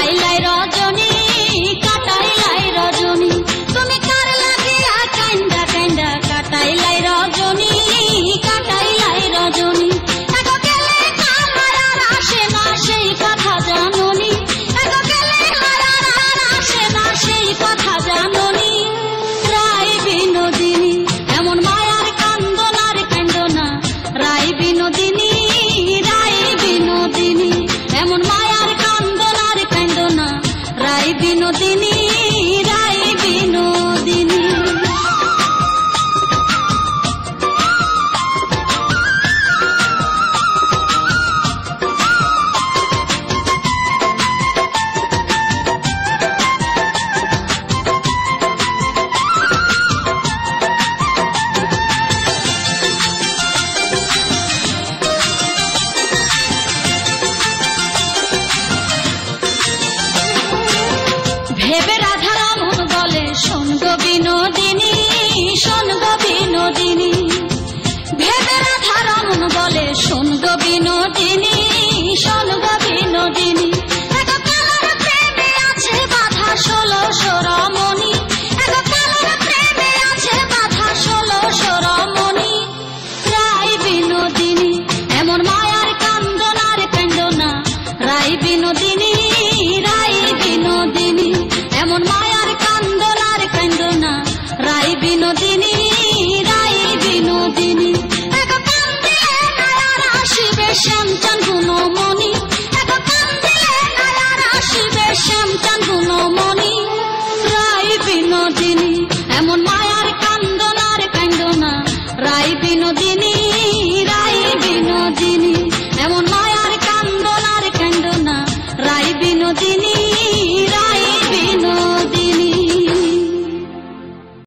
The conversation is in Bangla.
কাটাইলাই রজনী কাটাইলাই রজনী তুমি কার লাগিয়া কান্দা কান্দা কাটাইলাই রজনী কাটাইলাই রজনী এগো গেলে কাল আর আসে না সেই কথা জানোনি এগো গেলে আর আসে না সেই কথা জানোনি রায় বিনোদিনী এমন মায়ার কান্দনার কান্দনা রায় বিনোদিনী রায় বিনোদিনী এমন মায়ার কান্দনার কান্দনা রায় বিনোদিনী রায় বিনোদিনী ভেবে রাধা রমন বলে শোন গো বিনোদিনী শোন গো বিনোদিনী ভেবে রাধা রমন বলে শোন গো বিনোদিনী শোন গো বিনোদিনী এগো কালার প্রেমে আছে বাধা 1600 রমণী এগো কালার প্রেমে আছে বাধা 1600 রমণী রায় বিনোদিনী এমন মায়ার কান্দনার কান্দনা রায় বিনোদিনী রায় বিনোদিনী এমন মায়ার কান্দনার কান্দনা রায় বিনোদিনী রায় বিনোদিনী এগো কান্দিলে নায়ার আসিবে শ্যামচাঁদ গুণমণি এগো কান্দিলে নায়ার আসিবে শ্যামচাঁদ গুণমণি রায় বিনোদিনী এমন মায়ার কান্দনার কান্দনা রায় বিনোদিনী রায় বিনোদিনী